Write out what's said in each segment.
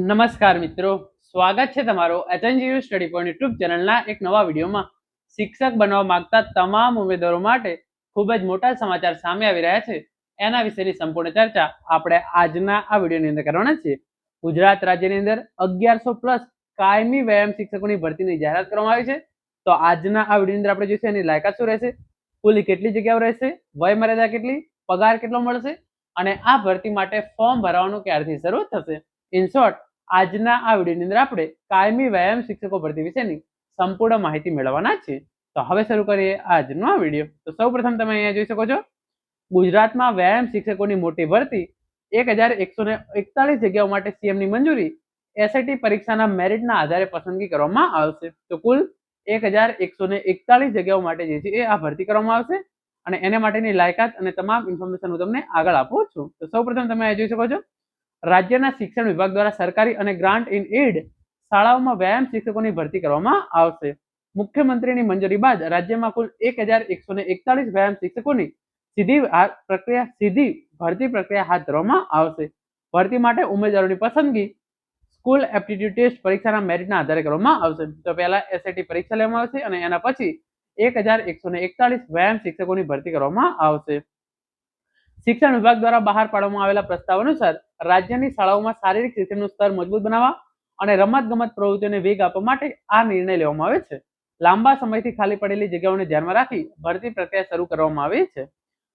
નમસ્કાર મિત્રો, સ્વાગત છે તમારો એચએનજીયુ સ્ટડી પોઈન્ટ યુટ્યુબ ચેનલના એક નવા વિડીયોમાં. શિક્ષક બનવા માંગતા તમામ ઉમેદવારો માટે ખૂબ જ મોટા સમાચાર સામે આવી રહ્યા છે. એના વિશેની સંપૂર્ણ ચર્ચા આપણે આજના આ વિડીયોની અંદર કરવાના છીએ. ગુજરાત રાજ્યની અંદર 1100+ કાયમી વ્યાયામ શિક્ષકોની ભરતીની જાહેરાત કરવામાં આવી છે. તો આજના આ વિડીયોની અંદર આપણે જોઈશું એની લાયકાત શું રહેશે, કુલ કેટલી જગ્યાઓ રહેશે, વય મર્યાદા કેટલી, પગાર કેટલો મળશે અને આ ભરતી માટે ફોર્મ ભરવાનું ક્યારથી શરૂ થશે. ઇન શોર્ટ, આજના આ વિડીયોની અંદર આપણે કાયમી વ્યાયામ શિક્ષકો ભરતી વિશેની સંપૂર્ણ માહિતી મેળવવાના છીએ. તો હવે શરૂ કરીએ આજનો આ વિડીયો. તો સૌપ્રથમ તમે અહીંયા જોઈ શકો છો, ગુજરાતમાં વ્યાયામ શિક્ષકોની મોટી ભરતી 1141 જગ્યાઓ માટે સીએમની મંજૂરી. એસએટી પરીક્ષાના મેરિટના આધારે પસંદગી કરવામાં આવશે. તો કુલ 1141 જગ્યાઓ માટે જે છે એ આ ભરતી કરવામાં આવશે અને એને માટેની લાયકાત અને તમામ ઇન્ફોર્મેશન હું તમને આગળ આપું છું. તો સૌપ્રથમ તમે અહીંયા જોઈ શકો છો, રાજ્યના શિક્ષણ વિભાગ દ્વારા સરકારી અને ગ્રાન્ટ ઇન એડ શાળાઓમાં વ્યાયામ શિક્ષકોની ભરતી કરવામાં આવશે. મુખ્યમંત્રીની મંજૂરી બાદ રાજ્યમાં કુલ 1141 વ્યાયામ શિક્ષકોની સીધી ભરતી પ્રક્રિયા હાથ ધરવામાં આવશે. ભરતી માટે ઉમેદવારોની પસંદગી સ્કૂલ એપ્ટિટ્યુડ ટેસ્ટ પરીક્ષાના મેરિટના આધારે કરવામાં આવશે. તો પહેલા એસએટી પરીક્ષા લેવામાં આવશે અને એના પછી 1141 વ્યાયામ શિક્ષકોની ભરતી કરવામાં આવશે. શિક્ષણ વિભાગ દ્વારા બહાર પાડવામાં આવેલા પ્રસ્તાવ અનુસાર રાજ્યની શાળાઓમાં શારીરિક શિક્ષણનું સ્તર મજબૂત બનાવવા અને રમતગમત પ્રવૃત્તિઓને વેગ આપવા માટે આ નિર્ણય લેવામાં આવે છે. લાંબા સમયથી ખાલી પડેલી જગ્યાઓને ધ્યાનમાં રાખી ભરતી પ્રક્રિયા શરૂ કરવામાં આવી છે.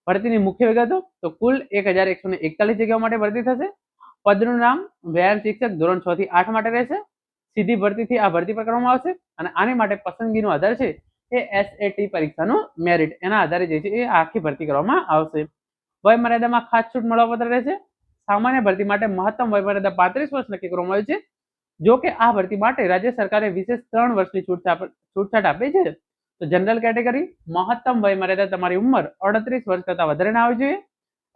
ભરતીની મુખ્ય વિગતો, તો કુલ 1141 જગ્યાઓ માટે ભરતી થશે. પદનું નામ વ્યાયામ શિક્ષક ધોરણ 6 થી 8 માટે રહેશે. સીધી ભરતીથી આ ભરતી કરવામાં આવશે અને આની માટે પસંદગીનો આધાર છે એ એસએટી પરીક્ષાનું મેરિટ, એના આધારે જે છે એ આખી ભરતી કરવામાં આવશે. વય મર્યાદામાં ખાસ છૂટ મળવાપાત્ર રહેશે. સામાન્ય ભરતી માટે મહત્તમ વય મર્યાદા 35 વર્ષ નક્કી કરવામાં આવી છે. જો કે આ ભરતી માટે રાજ્ય સરકારે વિશેષ 3 વર્ષની છૂટછાટ આપી છે. તો જનરલ કેટેગરી મહત્તમ વય મર્યાદા તમારી ઉંમર 38 વર્ષ કરતા વધારે ના હોવી જોઈએ.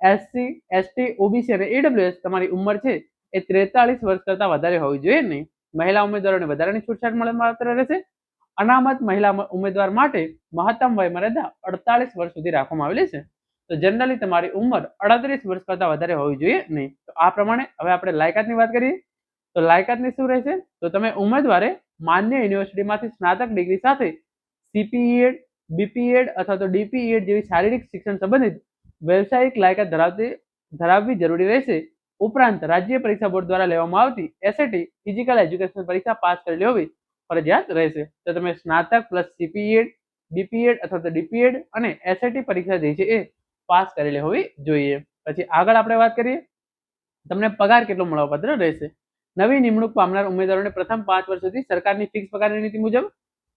એસસી, એસટી, ઓબીસી અને ઈડબ્લ્યુએસ તમારી ઉંમર છે એ 43 વર્ષ કરતા વધારે હોવી જોઈએ નહીં. મહિલા ઉમેદવારોને વધારાની છૂટછાટ મળવાપાત્ર રહેશે. અનામત મહિલા ઉમેદવાર માટે મહત્તમ વય મર્યાદા 48 વર્ષ સુધી રાખવામાં આવેલી છે. તો જનરલી તમારી ઉંમર 38 વર્ષ કરતા વધારે હોવી જોઈએ નહીં. તો આ પ્રમાણે હવે આપણે લાયકાતની વાત કરીએ. તો લાયકાતની શું રહેશે, તો તમે ઉમેદવારે માન્ય યુનિવર્સિટીમાંથી સ્નાતક ડિગ્રી સાથે સીપીએડ, બીપીએડ અથવા તો ડીપીએડ જેવી શારીરિક શિક્ષણ સંબંધિત વ્યવસાયિક લાયકાત ધરાવવી જરૂરી રહેશે. ઉપરાંત રાજ્ય પરીક્ષા બોર્ડ દ્વારા લેવામાં આવતી એસએટી ફિઝિકલ એજ્યુકેશન પરીક્ષા પાસ કરેલી હોવી ફરજિયાત રહેશે. તો તમે સ્નાતક પ્લસ સીપીએડ, બીપીએડ અથવા તો ડીપીએડ અને એસએટી પરીક્ષા જે છે એ પાસ કરેલી હોવી જોઈએ. પછી આગળ આપણે વાત કરીએ, તમને પગાર કેટલો મળવાપાત્ર રહેશે. નવી નિમણૂક પામનાર ઉમેદવારોને પ્રથમ 5 વર્ષ સુધી સરકારની ફિક્સ પગારની નીતિ મુજબ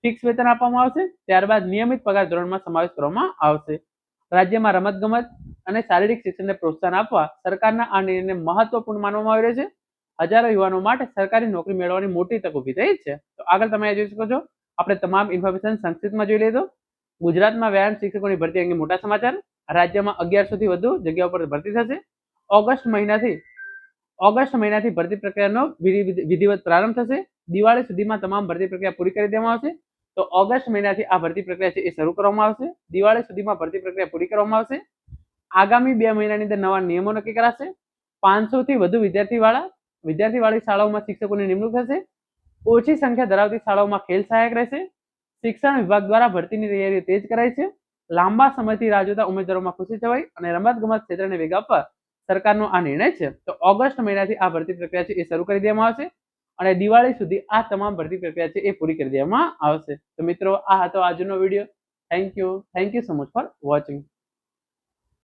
ફિક્સ વેતન આપવામાં આવશે. ત્યારબાદ નિયમિત પગાર ધોરણમાં સમાવેશ કરવામાં આવશે. રાજ્યમાં રમતગમત અને શારીરિક શિક્ષણને પ્રોત્સાહન આપવા સરકારના આ નિર્ણયને મહત્વપૂર્ણ માનવામાં આવી રહ્યો છે. હજારો યુવાનો માટે સરકારી નોકરી મેળવવાની મોટી તક ઊભી થઈ છે. તો આગળ તમે જોઈ શકો છો, આપણે તમામ ઇન્ફોર્મેશન સંક્ષિપ્તમાં જોઈ લીધો. ગુજરાતમાં વ્યાયામ શિક્ષકોની ભરતી અંગે મોટા સમાચાર. રાજ્યમાં 1100 થી વધુ જગ્યાઓ પર ભરતી થશે. ઓગસ્ટ મહિનાથી ભરતી પ્રક્રિયાનો વિધિવત પ્રારંભ થશે. દિવાળી સુધીમાં તમામ ભરતી પ્રક્રિયા પૂરી કરી દેવામાં આવશે. તો ઓગસ્ટ મહિનાથી આ ભરતી પ્રક્રિયા છે એ શરૂ કરવામાં આવશે. દિવાળી સુધીમાં ભરતી પ્રક્રિયા પૂરી કરવામાં આવશે. આગામી 2 મહિનાની અંદર નવા નિયમો નક્કી કરાશે. 500 થી વધુ વિદ્યાર્થીવાળી શાળાઓમાં શિક્ષકોની નિમણૂક થશે. ઓછી સંખ્યા ધરાવતી શાળાઓમાં ખેલ સહાયક રહેશે. શિક્ષણ વિભાગ દ્વારા ભરતીની તૈયારીઓ તેજ કરાઈ છે. લાંબા સમયથી રાહ જોતા ઉમેદવારોમાં ખુશી છવાઈ અને રમતગમત ક્ષેત્રને વેગ આપવા સરકારનો આ નિર્ણય છે. તો ઓગસ્ટ મહિનાથી આ ભરતી પ્રક્રિયા છે એ શરૂ કરી દેવામાં આવશે અને દિવાળી સુધી આ તમામ ભરતી પ્રક્રિયા છે એ પૂરી કરી દેવામાં આવશે. તો મિત્રો, આ હતો આજનો video. Thank you so much for watching.